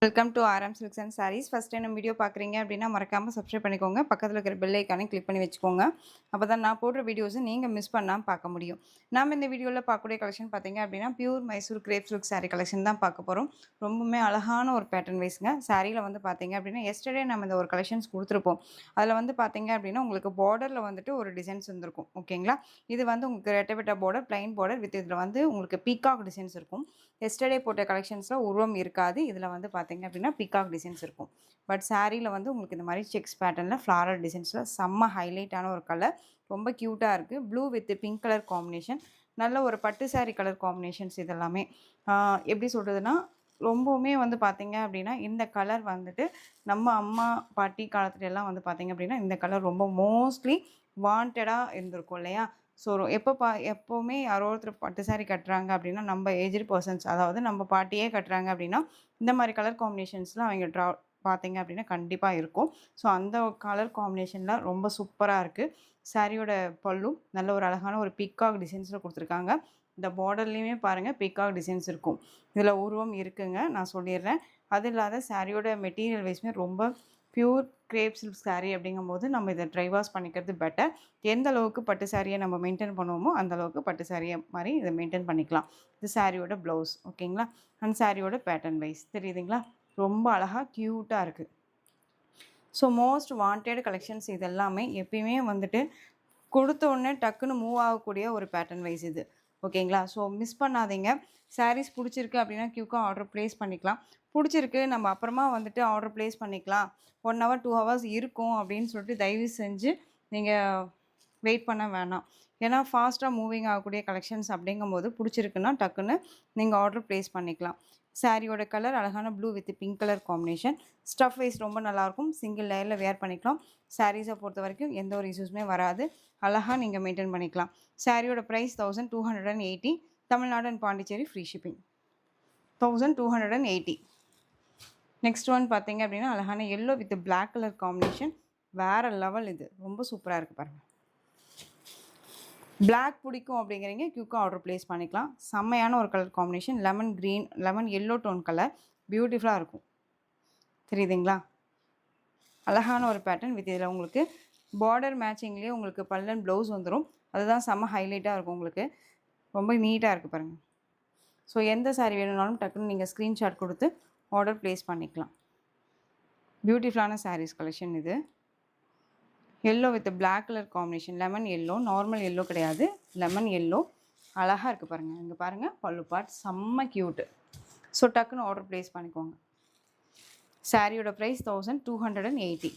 Welcome to RM silks and sarees. First time video பார்க்குறீங்க அப்படின்னா மறக்காமல் சப்ஸ்கிரைப் பண்ணிக்கோங்க. பக்கத்தில் இருக்கிற பெல் ஐக்கானையும் கிளிக் பண்ணி வச்சுக்கோங்க. அப்போ தான் நான் போடுற வீடியோஸை நீங்கள் மிஸ் பண்ணாமல் பார்க்க முடியும். நாம் இந்த வீடியோவில் பார்க்கக்கூடிய கலெக்ஷன் பார்த்தீங்க அப்படின்னா pure Mysore grape silk sari collection தான் பார்க்க போகிறோம். ரொம்பவுமே அழகான ஒரு பேட்டர்ன் வைஸுங்க. சாரியில் வந்து பார்த்தீங்க அப்படின்னா எஸ்டர்டே நம்ம இந்த ஒரு கலெக்ஷன்ஸ் கொடுத்துருப்போம். அதில் வந்து பார்த்தீங்க அப்படின்னா உங்களுக்கு பார்டரில் வந்துட்டு ஒரு டிசைன்ஸ் வந்துருக்கும். ஓகேங்களா? இது வந்து உங்களுக்கு ரெட்டை பார்டர், பிளைன் பார்டர் வித் இதில் வந்து உங்களுக்கு பீகாக் டிசைன்ஸ் இருக்கும். எஸ்டர்டே போட்ட கலெக்ஷன்ஸில் உருவம் இருக்காது. இதில் வந்து பார்த்தீங்க அப்படின்னா பீகாக் டிசைன்ஸ் இருக்கும். பட் சாரியில் வந்து உங்களுக்கு இந்த மாதிரி செக்ஸ் பேட்டர்னில் ஃப்ளாரல் டிசைன்ஸில் செம்ம ஹைலைட்டான ஒரு கலர். ரொம்ப க்யூட்டாக இருக்குது. Blue with pink colour combination. நல்ல ஒரு பட்டு சாரி கலர் காம்பினேஷன்ஸ் இதெல்லாமே. எப்படி சொல்கிறதுனா ரொம்பவுமே வந்து பார்த்தீங்க அப்படின்னா இந்த கலர் வந்துட்டு நம்ம அம்மா பாட்டி காலத்துலலாம் வந்து பார்த்தீங்க அப்படின்னா இந்த கலர் ரொம்ப மோஸ்ட்லி வாண்டடாக இருந்திருக்கும் இல்லையா? ஸோ எப்போவுமே யாரோ ஒருத்தர் பட்டு சாரி கட்டுறாங்க அப்படின்னா நம்ம ஏஜ்டு பர்சன்ஸ், அதாவது நம்ம பாட்டியே கட்டுறாங்க அப்படின்னா இந்த மாதிரி கலர் காம்பினேஷன்ஸ்லாம் அவங்க பார்த்தீங்க அப்படின்னா கண்டிப்பாக இருக்கும். ஸோ அந்த கலர் காம்பினேஷனில் ரொம்ப சூப்பராக இருக்குது. சாரியோட பல்லு நல்ல ஒரு அழகான ஒரு பீகாக் டிசைன்ஸில் கொடுத்துருக்காங்க. இந்த பார்டர்லேயுமே பாருங்கள் பீகாக் டிசைன்ஸ் இருக்கும். இதில் உருவம் இருக்குங்க, நான் சொல்லிடுறேன். அது இல்லாத சாரியோட மெட்டீரியல் வைஸுமே ரொம்ப பியூர் கிரேப் சில்க் சாரீ அப்படிங்கும்போது நம்ம இதை ட்ரை வாஷ் பண்ணிக்கிறது பெட்டர். எந்த அளவுக்கு பட்டு சாரியை நம்ம மெயின்டைன் பண்ணுவோமோ அந்த அளவுக்கு பட்டு சாரியை மாதிரி இதை மெயின்டைன் பண்ணிக்கலாம். இது சாரியோட ப்ளவுஸ். ஓகேங்களா? அண்ட் சாரியோட பேட்டர்ன் வைஸ் தெரியுதுங்களா? ரொம்ப அழகாக க்யூட்டாக இருக்குது. ஸோ மோஸ்ட் வாண்டட் கலெக்ஷன்ஸ் இது எல்லாமே எப்பயுமே வந்துட்டு கொடுத்த உடனே டக்குன்னு மூவ் ஆகக்கூடிய ஒரு பேட்டர்ன் வைஸ் இது. ஓகேங்களா? ஸோ மிஸ் பண்ணாதீங்க. சாரீஸ் பிடிச்சிருக்கு அப்படின்னா குயிக்காக ஆர்டர் ப்ளேஸ் பண்ணிக்கலாம். பிடிச்சிருக்கு நம்ம அப்புறமா வந்துட்டு ஆர்டர் ப்ளேஸ் பண்ணிக்கலாம், 1 ஹவர் 2 ஹவர்ஸ் இருக்கும் அப்படின்னு சொல்லிட்டு தயவு செஞ்சு நீங்கள் வெயிட் பண்ண வேணாம். ஏன்னா ஃபாஸ்ட்டாக மூவிங் ஆகக்கூடிய கலெக்ஷன்ஸ் அப்படிங்கும்போது பிடிச்சிருக்குன்னா டக்குன்னு நீங்கள் ஆர்டர் ப்ளேஸ் பண்ணிக்கலாம். சாரியோட கலர் அழகான blue with pink colour combination. Stuff wise ரொம்ப நல்லாயிருக்கும். சிங்கிள் லேயரில் வேர் பண்ணிக்கலாம். சாரீஸை பொறுத்த வரைக்கும் எந்த ஒரு இஷ்யூஸுமே வராது. அழகாக நீங்கள் மெயின்டைன் பண்ணிக்கலாம். சாரியோட price 1280. Tamil Nadu and Pondicherry free shipping. 1280. Next one பார்த்தீங்க அப்படின்னா அழகான yellow with black colour combination. வேறு லெவல். இது ரொம்ப சூப்பராக இருக்குது பாருங்கள். பிளாக் பிடிக்கும் அப்படிங்கிறீங்க குயிக்காக ஆர்டர் ப்ளேஸ் பண்ணிக்கலாம். செம்மையான ஒரு colour combination. Lemon green, lemon yellow tone colour. பியூட்டிஃபுல்லாக இருக்கும். தெரியுதுங்களா? அழகான ஒரு பேட்டர்ன் வித் இதில் உங்களுக்கு பார்டர் மேட்சிங்லேயே உங்களுக்கு பல்லன் ப்ளவுஸ் வந்துடும். அதுதான் செம்ம ஹைலைட்டாக இருக்கும் உங்களுக்கு. ரொம்ப நீட்டாக இருக்குது பாருங்கள். ஸோ எந்த சாரீ வேணும்னாலும் டக்குன்னு நீங்கள் ஸ்க்ரீன்ஷாட் கொடுத்து ஆர்டர் ப்ளேஸ் பண்ணிக்கலாம். பியூட்டிஃபுல்லான சாரீஸ் கலெக்ஷன் இது. Yellow with black colour combination. Lemon yellow, normal yellow கிடையாது, லெமன் எல்லோ. அழகாக இருக்குது பாருங்கள். இங்கே பாருங்கள் பல்லு பார்ட் செம்ம க்யூட்டு. ஸோ டக்குன்னு ஆர்டர் ப்ளேஸ் பண்ணிக்கோங்க. சாரியோட price 1280.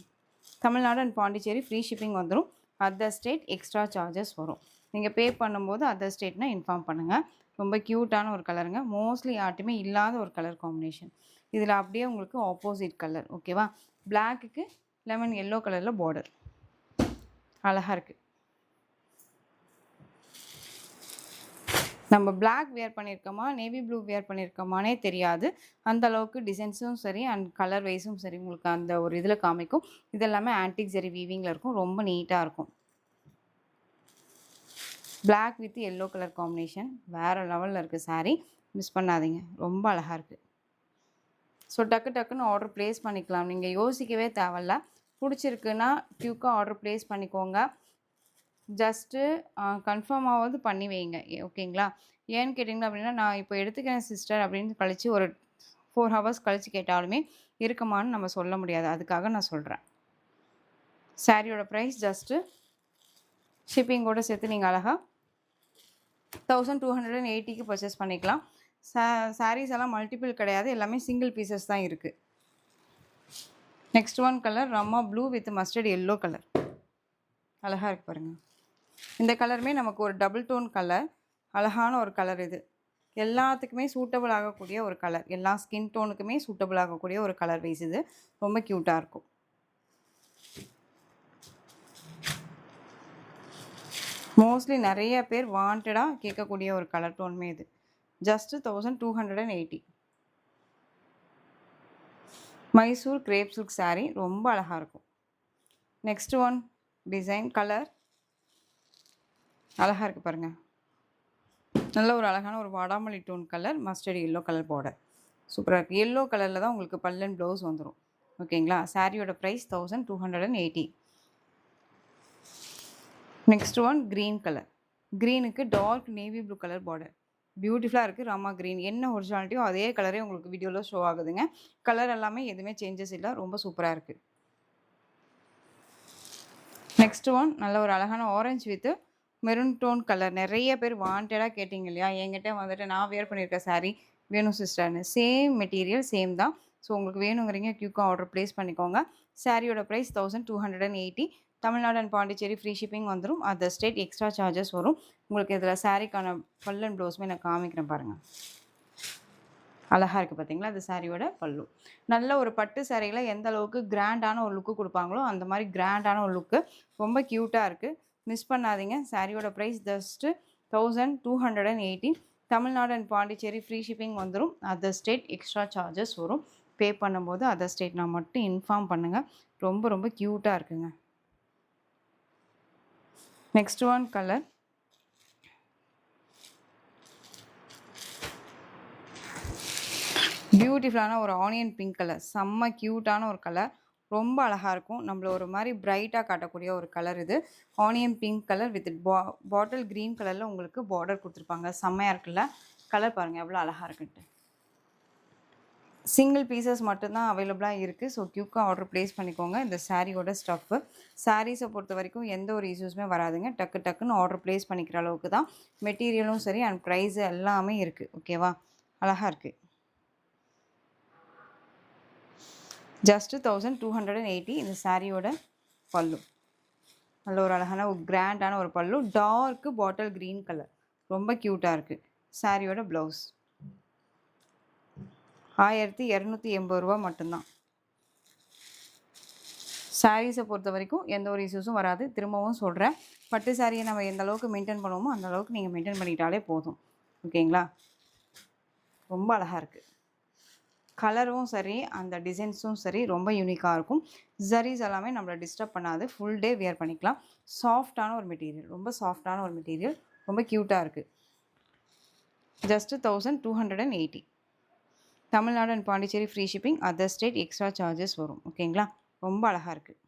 Tamil Nadu and Pondicherry free shipping வந்துடும். அதர் ஸ்டேட் எக்ஸ்ட்ரா சார்ஜஸ் வரும். நீங்கள் பே பண்ணும்போது அதர் ஸ்டேட்னால் இன்ஃபார்ம் பண்ணுங்கள். ரொம்ப க்யூட்டான ஒரு கலருங்க. மோஸ்ட்லி யார்ட்டுமே இல்லாத ஒரு கலர் காம்பினேஷன். இதில் அப்படியே உங்களுக்கு ஆப்போசிட் கலர். ஓகேவா? பிளாக்குக்கு லெமன் எல்லோ கலரில் பார்டர். அழகாக இருக்குது. நம்ம பிளாக் வேர் பண்ணியிருக்கோமா நேவி ப்ளூ வேர் பண்ணியிருக்கோமானே தெரியாது. அந்த அளவுக்கு டிசைன்ஸும் சரி அண்ட் கலர் வைஸும் சரி உங்களுக்கு அந்த ஒரு இதில் காமிக்கும். இதெல்லாமே ஆன்டிக் ஜெரி வீவிங்கில் இருக்கும். ரொம்ப நீட்டாக இருக்கும். Black with yellow colour combination. வேறு லெவலில் இருக்குது சாரீ. மிஸ் பண்ணாதீங்க. ரொம்ப அழகாக இருக்குது. ஸோ டக்குன்னு ஆர்டர் ப்ளேஸ் பண்ணிக்கலாம். நீங்கள் யோசிக்கவே தேவையில்ல. பிடிச்சிருக்குன்னா குயிக்காக ஆர்டர் ப்ளேஸ் பண்ணிக்கோங்க. ஜஸ்ட்டு கன்ஃபார்மாவது பண்ணி வைங்க. ஓகேங்களா? ஏன்னு கேட்டிங்கன்னா அப்படின்னா நான் இப்போ எடுத்துக்கிறேன் சிஸ்டர் அப்படின்னு கழித்து ஒரு 4 ஹவர்ஸ் கழித்து கேட்டாலுமே இருக்குமான்னு நம்ம சொல்ல முடியாது. அதுக்காக நான் சொல்கிறேன். சாரியோட ப்ரைஸ் ஜஸ்ட்டு ஷிப்பிங்கோடு சேர்த்து நீங்கள் அழகாக 1280க்கு பர்ச்சேஸ் பண்ணிக்கலாம். சாரீஸ் எல்லாம் மல்டிபிள் கிடையாது, எல்லாமே சிங்கிள் பீசஸ் தான் இருக்குது. Next one colour ரம்மா blue with mustard yellow colour. அழகாக இருக்குது பாருங்கள். இந்த கலருமே நமக்கு ஒரு டபுள் டோன் கலர். அழகான ஒரு கலர். இது எல்லாத்துக்குமே சூட்டபிள் ஆகக்கூடிய ஒரு கலர். எல்லா ஸ்கின் டோனுக்குமே சூட்டபிள் ஆகக்கூடிய ஒரு கலர் வைஸ். இது ரொம்ப க்யூட்டாக இருக்கும். மோஸ்ட்லி நிறைய பேர் வாண்டடாக கேட்கக்கூடிய ஒரு கலர் டோனுமே இது. Just 1280. Mysore grape silk sari. ரொம்ப அழகாக இருக்கும். நெக்ஸ்ட் ஒன் டிசைன் கலர் அழகாக இருக்குது பாருங்கள். நல்ல ஒரு அழகான ஒரு வாடாமல்லி tone colour, mustard yellow colour border. சூப்பரா இருக்கு. எல்லோ கலர்ல தான் உங்களுக்கு பல்லு அண்ட் ப்ளவுஸ் வந்துரும். ஓகேங்களா? சாரியோட price 1280. Next one green colour. கிரீனுக்கு dark navy blue colour border. பியூட்டிஃபுல்லா இருக்கு. ராமா கிரீன். என்ன ஒரிஜினாலிட்டியோ அதே கலரே உங்களுக்கு வீடியோல ஷோ ஆகுதுங்க. கலர் எல்லாமே எதுவுமே சேஞ்சஸ் இல்ல. ரொம்ப சூப்பரா இருக்கு. நெக்ஸ்ட் ஒன் நல்ல ஒரு அழகான orange with maroon tone colour. நெறைய பேர் வாண்டடா கேட்டீங்க இல்லையா? என்கிட்ட வந்துட்டு நான் வியர் பண்ணியிருக்க சாரி வேணும் சிஸ்டர்ன்னு. சேம் மெட்டீரியல் சேம் தான். ஸோ உங்களுக்கு வேணுங்கிறீங்க குயிக்கா ஆர்டர் பிளேஸ் பண்ணிக்கோங்க. சாரியோட price 1280. Tamil Nadu and Pondicherry free shipping வந்துரும். அதர் ஸ்டேட் எக்ஸ்ட்ரா சார்ஜஸ் வரும். உங்களுக்கு இதில சாரிக்கான பல்லு அண்ட் ப்ளவுஸுமே நான் காமிக்கிறேன் பாருங்க. அழகா இருக்கு பார்த்தீங்களா? அது சாரியோட பல்லு. நல்ல ஒரு பட்டு சாரியில எந்த அளவுக்கு கிராண்டான ஒரு லுக்கு குடுப்பாங்களோ, அந்த மாரி கிராண்டான ஒரு லுக்கு. ரொம்ப கியூட்டா இருக்கு. மிஸ் பண்ணாதீங்க. சாரியோட price just 1280. Tamil Nadu and Pondicherry free shipping வந்துரும். அதர் ஸ்டேட் எக்ஸ்ட்ரா சார்ஜஸ் வரும். பே பண்ணும்போது அதர் ஸ்டேட்னா மட்டும் இன்ஃபார்ம் பண்ணுங்க. ரொம்ப ரொம்ப கியூட்டா இருக்குங்க. Next one colour. பியூட்டிஃபுல்லான ஒரு ஆனியன் பிங்க் கலர். செம்ம கியூட்டான ஒரு கலர். ரொம்ப அழகா இருக்கும். நம்மள ஒரு மாரி பிரைட்டா காட்டக்கூடிய ஒரு கலர் இது. Onion pink colour with bottle green கலர்ல உங்களுக்கு பார்டர் குடுத்துருப்பாங்க. செம்மையா இருக்குல்ல? கலர் பாருங்க எவ்வளோ அழகா இருக்குன்ட்டு. சிங்கிள் பீசஸ் மட்டும் தான் அவைலபிளா இருக்கு. ஸோ குயிக்கா ஆர்டர் பிளேஸ் பண்ணிக்கோங்க. இந்த சாரியோட ஸ்டஃப். சாரீஸ பொறுத்தவரைக்கும் எந்த ஒரு இஷ்யூஸுமே வராதுங்க. டக்கு டக்குன்னு ஆர்டர் பிளேஸ் பண்ணிக்கிற அளவுக்கு தான் மெட்டீரியலும் சரி அண்ட் பிரைஸ் எல்லாமே இருக்கு. ஓகேவா? அழகா இருக்கு. ஜஸ்ட் 1280 இந்த சாரியோட பல்லு. நல்ல ஒரு அழகான ஒரு கிராண்டான ஒரு பல்லு. Dark bottle green colour. ரொம்ப கியூட்டா இருக்கு. சாரியோட ப்ளவுஸ். 1280 ரூபா மட்டும்தான். சாரீஸை பொறுத்த வரைக்கும் எந்த ஒரு இஷ்யூஸும் வராது. திரும்பவும் சொல்கிறேன், பட்டு சாரியை நம்ம எந்த அளவுக்கு மெயின்டைன் பண்ணுவோமோ அந்த அளவுக்கு நீங்கள் மெயின்டைன் பண்ணிக்கிட்டாலே போதும். ஓகேங்களா? ரொம்ப அழகாக இருக்குது. கலரும் சரி அந்த டிசைன்ஸும் சரி ரொம்ப யூனிக்காக இருக்கும். ஜரீஸ் எல்லாமே நம்மளை டிஸ்டர்ப் பண்ணாது. ஃபுல் டே வியர் பண்ணிக்கலாம். சாஃப்டான ஒரு மெட்டீரியல். ரொம்ப சாஃப்டான ஒரு மெட்டீரியல். ரொம்ப க்யூட்டாக இருக்குது. Just 1280. Tamil Nadu and Pondicherry free shipping. Other state extra charges வரும். ஓகேங்களா? ரொம்ப அழகாக இருக்குது.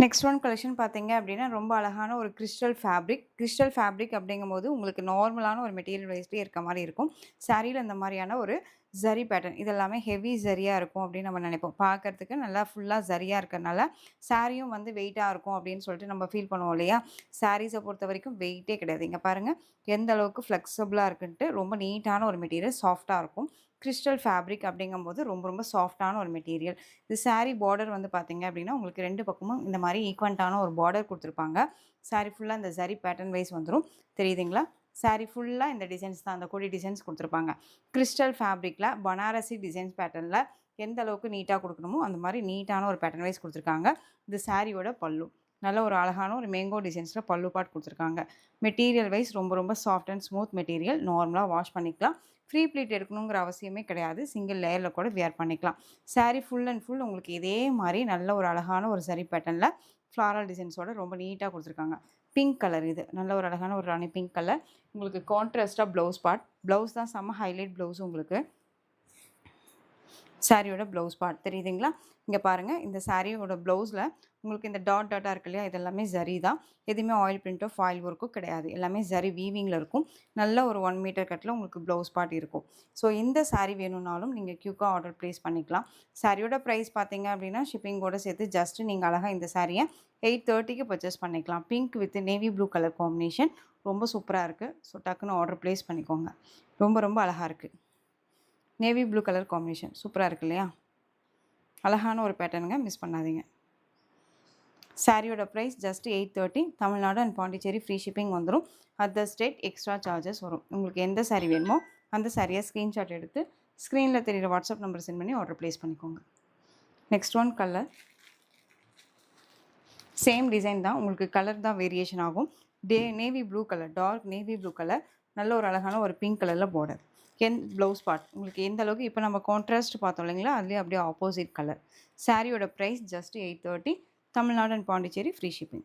நெக்ஸ்ட் ஒன் கலெக்ஷன் பார்த்தீங்க அப்படின்னா, ரொம்ப அழகான ஒரு கிறிஸ்டல் ஃபேப்ரிக். கிறிஸ்டல் ஃபேப்ரிக் அப்படிங்கும்போது உங்களுக்கு நார்மலான ஒரு மெட்டீரியல் வைஸ்லயே இருக்க மாரி இருக்கும். சாரீல இந்த மாரியான ஒரு ஜரி பேட்டர்ன். இது எல்லாமே ஹெவி ஜரியா இருக்கும் அப்படின்னு நம்ம நினைப்போம். பார்க்கறதுக்கு நல்லா ஃபுல்லா ஜரியா இருக்கறனால, சாரியும் வந்து வெயிட்டா இருக்கும் அப்படின்னு சொல்லிட்டு நம்ம ஃபீல் பண்ணுவோம் இல்லையா? சாரீஸ பொறுத்தவரைக்கும் வெயிட்டே கிடையாது. இங்க பாருங்க எந்த அளவுக்கு ஃப்ளெக்சிபிளா இருக்குன்ட்டு. ரொம்ப நீட்டான ஒரு மெட்டீரியல். சாஃப்ட்டா இருக்கும். கிறிஸ்டல் ஃபேப்ரிக் அப்படிங்கும்போது ரொம்ப ரொம்ப சாஃப்ட்டான ஒரு மெட்டீரியல். இது சாரி பார்டர் வந்து பார்த்தீங்க அப்படின்னா, உங்களுக்கு 2 பக்கமும் இந்த மாரி ஈக்வன்ட்டான ஒரு பார்டர் குடுத்துருப்பாங்க. சாரி ஃபுல்லா இந்த ஜரி பேட்டர்ன் வைஸ் வந்துரும். தெரியுதுங்களா? சாரி ஃபுல்லா இந்த டிசைன்ஸ் தான். அந்த கொடி டிசைன்ஸ் குடுத்துருப்பாங்க. கிறிஸ்டல் ஃபேப்ரிக்ல பனாரசி டிசைன்ஸ் பேட்டர்ன்ல எந்த அளவுக்கு நீட்டா குடுக்கணுமோ, அந்த மாரி நீட்டான ஒரு பேட்டர்ன் வைஸ் குடுத்துருக்காங்க. இது சாரியோட பல்லு. நல்ல ஒரு அழகான ஒரு மேங்கோ டிசைன்ஸ்ல பல்லு பார்ட் குடுத்துருக்காங்க. மெட்டீரியல் வைஸ் ரொம்ப ரொம்ப சாஃப்ட் அண்ட் ஸ்மூத் மெட்டீரியல். நார்மலா வாஷ் பண்ணிக்கலாம். ஃப்ரீ ப்ளீட் எடுக்கணுங்கிற அவசியமே கிடையாது. சிங்கிள் லேயர்ல கூட வியர் பண்ணிக்கலாம். சாரி ஃபுல் அண்ட் ஃபுல் உங்களுக்கு இதே மாரி நல்ல ஒரு அழகான ஒரு ஜரி பேட்டர்ன்ல ஃப்ளாரல் டிசைன்ஸோட ரொம்ப நீட்டா குடுத்துருக்காங்க. பிங்க் கலர் இது. நல்ல ஒரு அழகான ஒரு ராணி பிங்க் கலர். உங்களுக்கு கான்ட்ராஸ்ட்டா ப்ளவுஸ் பார்ட். ப்ளவுஸ் தான் செம்ம ஹைலைட் ப்ளவுஸ் உங்களுக்கு. சாரியோட ப்ளவுஸ் பார்ட் தெரியுதுங்களா? இங்க பாருங்க. இந்த சாரியோட ப்ளவுஸ்ல உங்களுக்கு இந்த டாட் டாட்டா இருக்கு இல்லையா? இது எல்லாமே ஜரி தான். எதுவுமே ஆயில் பிரிண்ட்டோ, ஃபாயில் ஒர்க்கோ கிடையாது. எல்லாமே ஜரி வீவிங்ல இருக்கும். நல்ல ஒரு 1 மீட்டர் கட்ல உங்களுக்கு ப்ளவுஸ் பார்ட் இருக்கும். ஸோ இந்த சாரி வேணும்னாலும் நீங்க குயிக்கா ஆர்டர் பிளேஸ் பண்ணிக்கலாம். சாரியோட பிரைஸ் பார்த்தீங்க அப்படின்னா, ஷிப்பிங்கோட சேர்த்து ஜஸ்ட் நீங்க அழகா இந்த சாரிய 830க்கு பர்ச்சேஸ் பண்ணிக்கலாம். Pink with navy blue colour combination. ரொம்ப சூப்பரா இருக்கு. ஸோ டக்குன்னு ஆர்டர் பிளேஸ் பண்ணிக்கோங்க. ரொம்ப ரொம்ப அழகா இருக்கு. Navy blue colour combination. சூப்பரா இருக்கு இல்லையா? அழகான ஒரு பேட்டர்னுங்க. மிஸ் பண்ணாதீங்க. சாரியோட price just 830. Tamil Nadu and Pondicherry free shipping வந்துரும். அதர் ஸ்டேட் எக்ஸ்ட்ரா சார்ஜஸ் வரும். உங்களுக்கு எந்த சாரி வேணுமோ அந்த சாரிய ஸ்க்ரீன்ஷாட் எடுத்து ஸ்க்ரீன்ல தெரியிற வாட்ஸ்அப் நம்பர் சென்ட் பண்ணி ஆர்டர் பிளேஸ் பண்ணிக்கோங்க. Next one colour. Same design தான். உங்களுக்கு கலர் தான் வேரியேஷன் ஆகும். Navy blue colour. Dark navy blue colour. நல்ல ஒரு அழகான ஒரு பிங்க் கலர்ல பார்டர். Blouse part. உங்களுக்கு எந்த அளவுக்கு இப்போ நம்ம கான்ட்ராஸ்ட் பார்த்தோம் இல்லைங்களா? அதுலேயே அப்படியே ஆப்போசிட் கலர். சாரியோட price just 830. Tamil Nadu and Pondicherry free shipping.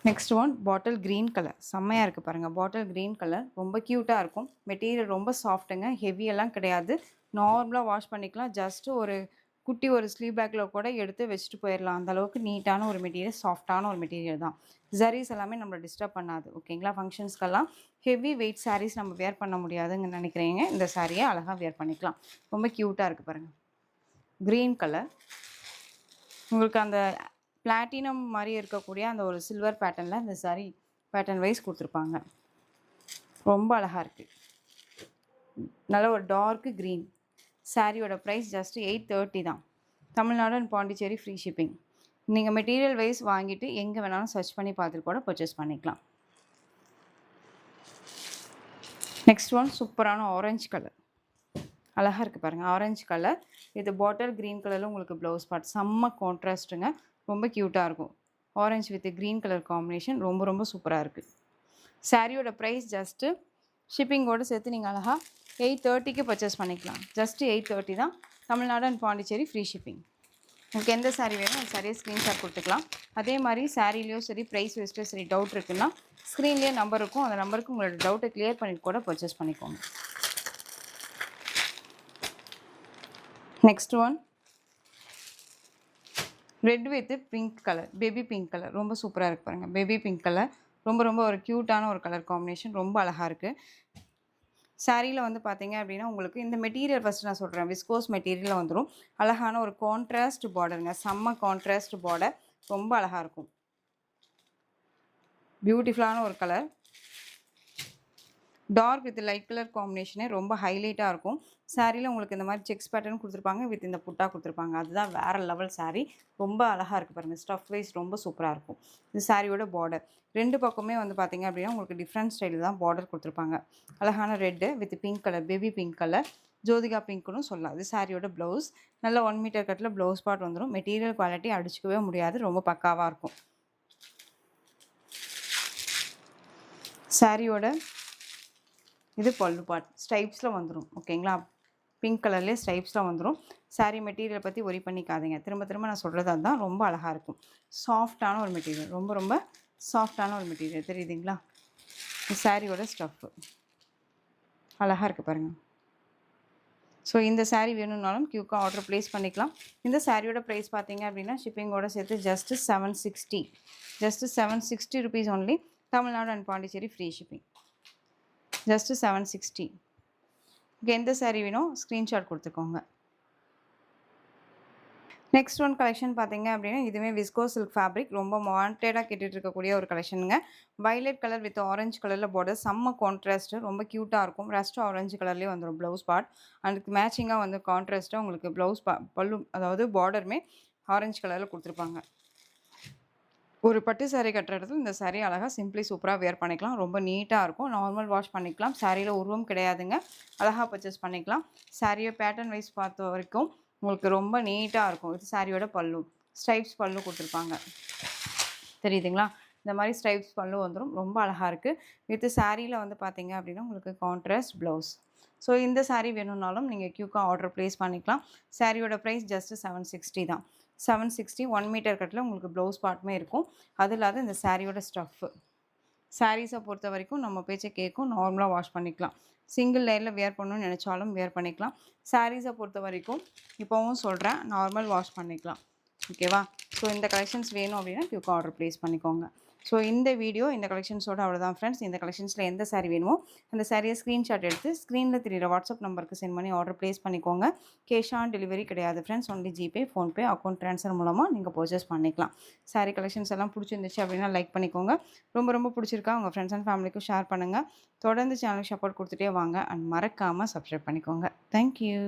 Next one bottle green colour செம்மையாக இருக்குது பாருங்கள். பாட்டில் க்ரீன் கலர் ரொம்ப க்யூட்டாக இருக்கும். மெட்டீரியல் ரொம்ப சாஃப்ட்டுங்க, ஹெவியெல்லாம் கிடையாது. நார்மலாக வாஷ் பண்ணிக்கலாம். ஜஸ்ட்டு ஒரு குட்டி ஒரு ஸ்லீவ் பேக்கில் கூட எடுத்து வச்சுட்டு போயிடலாம். அந்தளவுக்கு நீட்டான ஒரு மெட்டீரியல், சாஃப்டான ஒரு மெட்டீரியல் தான். ஜரீஸ் எல்லாமே நம்மளை டிஸ்டர்ப் பண்ணாது. ஓகேங்களா? ஃபங்க்ஷன்ஸ்க்கெல்லாம் ஹெவி வெயிட் சாரீஸ் நம்ம வேர் பண்ண முடியாதுன்னு நினைக்கிறீங்க, இந்த சாரியை அழகாக வேர் பண்ணிக்கலாம். ரொம்ப க்யூட்டாக இருக்குது பாருங்கள். க்ரீன் கலர் உங்களுக்கு அந்த பிளாட்டினம் மாதிரி இருக்கக்கூடிய அந்த ஒரு சில்வர் பேட்டர்னில் இந்த சாரி பேட்டர்ன் வைஸ் கொடுத்துருப்பாங்க. ரொம்ப அழகாக இருக்குது. நல்ல ஒரு டார்க்கு க்ரீன். சாரியோட ப்ரைஸ் ஜஸ்ட்டு 830 தான். Tamil Nadu and Pondicherry free shipping. நீங்கள் மெட்டீரியல் வைஸ் வாங்கிட்டு எங்கே வேணாலும் சர்ச் பண்ணி பார்த்துட்டு கூட பர்ச்சேஸ் பண்ணிக்கலாம். நெக்ஸ்ட் ஒன் சூப்பரான ஆரஞ்சு கலர். அழகாக இருக்குது பாருங்கள். ஆரஞ்சு கலர் இது பாட்டில் க்ரீன் கலரில் உங்களுக்கு ப்ளவுஸ் பார்ட் செம்ம கான்ட்ராஸ்ட்டுங்க. ரொம்ப க்யூட்டாக இருக்கும். Orange with green colour combination ரொம்ப ரொம்ப சூப்பராக இருக்குது. சாரியோட ப்ரைஸ் ஜஸ்ட்டு ஷிப்பிங்கோடு சேர்த்து நீங்கள் அழகாக 830க்கு பர்ச்சேஸ் பண்ணிக்கலாம். ஜஸ்ட்டு 830 தான். Tamil Nadu and Pondicherry free shipping. உங்களுக்கு எந்த சாரீ வேணும் அந்த சாரியை ஸ்க்ரீன்ஷாட் கொடுத்துக்கலாம். அதே மாதிரி சாரீலேயும் சரி ப்ரைஸ் வைஸ்ட்டும் சரி டவுட் இருக்குன்னா ஸ்க்ரீன்லேயே நம்பர் இருக்கும். அந்த நம்பருக்கு உங்களோட டவுட்டை கிளியர் பண்ணிட்டு கூட பர்ச்சேஸ் பண்ணிக்கோங்க. Next one red with pink colour, baby pink colour ரொம்ப சூப்பராக இருக்குது பாருங்கள். பேபி பிங்க் கலர் ரொம்ப ரொம்ப ஒரு க்யூட்டான ஒரு கலர் காம்பினேஷன், ரொம்ப அழகாக இருக்குது. சாரியில் வந்து பார்த்தீங்க அப்படின்னா உங்களுக்கு இந்த மெட்டீரியல் ஃபஸ்ட்டு நான் சொல்கிறேன். விஸ்கோஸ் மெட்டீரியலில் வந்துடும். அழகான ஒரு கான்ட்ராஸ்ட் பார்டருங்க, செம்ம கான்ட்ராஸ்ட் பார்டர், ரொம்ப அழகாக இருக்கும். பியூட்டிஃபுல்லான ஒரு colour. Dark with light colour காம்பினேஷனே ரொம்ப ஹைலைட்டாக இருக்கும். சாரியில் உங்களுக்கு இந்த மாதிரி செக்ஸ் பேட்டர்ன் கொடுத்துருப்பாங்க, வித் இந்த புட்டா கொடுத்துருப்பாங்க. அதுதான் வேறு லெவல் சாரீ. ரொம்ப அழகாக இருக்குது பாருங்கள். ஸ்டஃப் வைஸ் ரொம்ப சூப்பராக இருக்கும். இது சாரியோட பார்டர். ரெண்டு பக்கமே வந்து பார்த்திங்க அப்படின்னா உங்களுக்கு டிஃப்ரெண்ட் ஸ்டைலில் தான் பார்டர் கொடுத்துருப்பாங்க. அழகான red with pink colour, baby pink colour, Jyothika பிங்க்குன்னு சொல்லலாம். இது சாரியோட ப்ளவுஸ். நல்ல 1 மீட்டர் கட்டில் ப்ளவுஸ் பார்ட் வந்துடும். மெட்டீரியல் குவாலிட்டி அடிச்சிக்கவே முடியாது, ரொம்ப பக்காவாக இருக்கும். சாரியோட இது பல்லு பார்ட் ஸ்டைப்ஸில் வந்துடும். ஓகேங்களா? பிங்க் கலர்லேயே ஸ்டைப்ஸில் வந்துடும். சாரீ மெட்டீரியல் பற்றி ஒரி பண்ணிக்காதீங்க. திரும்ப திரும்ப நான் சொல்கிறது அதுதான். ரொம்ப அழகாக இருக்கும். சாஃப்டான ஒரு மெட்டீரியல், ரொம்ப ரொம்ப சாஃப்டான ஒரு மெட்டீரியல். தெரியுதுங்களா? சாரியோட ஸ்டஃப்பு அழகாக இருக்குது பாருங்கள். ஸோ இந்த சாரீ வேணும்னாலும் கியூக்காக ஆர்டர் ப்ளேஸ் பண்ணிக்கலாம். இந்த சாரியோட ப்ரைஸ் பார்த்தீங்க அப்படின்னா ஷிப்பிங்கோடு சேர்த்து just 760. Just 760 rupees only. Tamil Nadu and Pondicherry free shipping. Just 760. எந்த சாரீ வேணும் ஸ்க்ரீன்ஷாட் கொடுத்துக்கோங்க. நெக்ஸ்ட் ஒன் கலெக்ஷன் பார்த்தீங்க அப்படின்னா இதுவே விஸ்கோ சில்க் ஃபேப்ரிக். ரொம்ப வாண்டடாக கேட்டுட்டு இருக்கக்கூடிய ஒரு கலெக்ஷனுங்க. வைலட் கலர் வித் ஆரஞ்சு கலரில் பார்டர், செம்ம கான்ட்ராஸ்ட்டு, ரொம்ப க்யூட்டாக இருக்கும். ரஸ்ட் ஆரஞ்சு கலர்லேயே வந்துடும் ப்ளவுஸ் பார்ட். அதுக்கு மேட்சிங்காக வந்து கான்ட்ராஸ்ட்டாக உங்களுக்கு ப்ளவுஸ் பல்லு, அதாவது பார்டருமே ஆரஞ்சு கலரில் கொடுத்துருப்பாங்க. ஒரு பட்டு சாரீ கட்டுற இடத்துல இந்த சாரீ அழகாக சிம்பிளி சூப்பராக வேர் பண்ணிக்கலாம். ரொம்ப நீட்டாக இருக்கும். நார்மல் வாஷ் பண்ணிக்கலாம். சாரியில் உருவம் கிடையாதுங்க. அழகாக பர்ச்சேஸ் பண்ணிக்கலாம். சாரியை பேட்டர்ன் வைஸ் பார்த்த வரைக்கும் உங்களுக்கு ரொம்ப நீட்டாக இருக்கும். இது சாரியோட பல்லு. ஸ்ட்ரைப்ஸ் பல்லு கொடுத்துருப்பாங்க. தெரியுதுங்களா? இந்த மாதிரி ஸ்ட்ரைப்ஸ் பல்லு வந்துடும். ரொம்ப அழகாக இருக்குது. வித் சாரியில் வந்து பார்த்தீங்க அப்படின்னா உங்களுக்கு கான்ட்ராஸ்ட் ப்ளவுஸ். ஸோ இந்த சாரீ வேணும்னாலும் நீங்கள் கியூக்காக ஆர்டர் ப்ளேஸ் பண்ணிக்கலாம். சாரியோட ப்ரைஸ் ஜஸ்ட்டு 760 தான். 760 1 மீட்டர் கட்டில் உங்களுக்கு ப்ளவுஸ் பார்ட்டுமே இருக்கும். அது இல்லாத இந்த சாரியோட ஸ்டஃப்பு. சாரீஸை பொறுத்த வரைக்கும் நம்ம பேச்சை கேட்கும். நார்மலாக வாஷ் பண்ணிக்கலாம். சிங்கிள் லேயரில் வேர் பண்ணணும்னு நினச்சாலும் வேர் பண்ணிக்கலாம். சாரீஸை பொறுத்த வரைக்கும் இப்போவும் சொல்கிறேன், நார்மல் வாஷ் பண்ணிக்கலாம். ஓகேவா? ஸோ இந்த கலெக்ஷன்ஸ் வேணும் அப்படின்னா கியூக்காக ஆர்டர் ப்ளேஸ் பண்ணிக்கோங்க. ஸோ இந்த வீடியோ இந்த கலெக்ஷன்ஸோட அவ்வளோதான் ஃப்ரெண்ட்ஸ். இந்த கலெக்ஷன்ஸில் எந்த சாரீ வேணுமோ அந்த சாரியை ஸ்க்ரீன்ஷாட் எடுத்து ஸ்க்ரீனில் தெரியுற வாட்ஸ்அப் நம்பருக்கு சென்ட் பண்ணி ஆர்டர் ப்ளேஸ் பண்ணிக்கோங்க. கேஷ் ஆன் டெலிவரி கிடையாது friends. Only GPay, PhonePe, account transfer மூலமாக நீங்கள் பர்ச்சேஸ் பண்ணிக்கலாம். சாரீ கலெக்ஷன்ஸ் எல்லாம் பிடிச்சிருந்துச்சு அப்படின்னா லைக் பண்ணிக்கோங்க. ரொம்ப ரொம்ப பிடிச்சிருக்கா உங்கள் ஃப்ரெண்ட்ஸ் அண்ட் ஃபேமிலிக்கும் ஷேர் பண்ணுங்கள். தொடர்ந்து சேனலுக்கு சப்போர்ட் கொடுத்துட்டே வாங்க. அண்ட் மறக்காமல் சப்ஸ்கிரைப் பண்ணிக்கோங்க. தேங்க்யூ.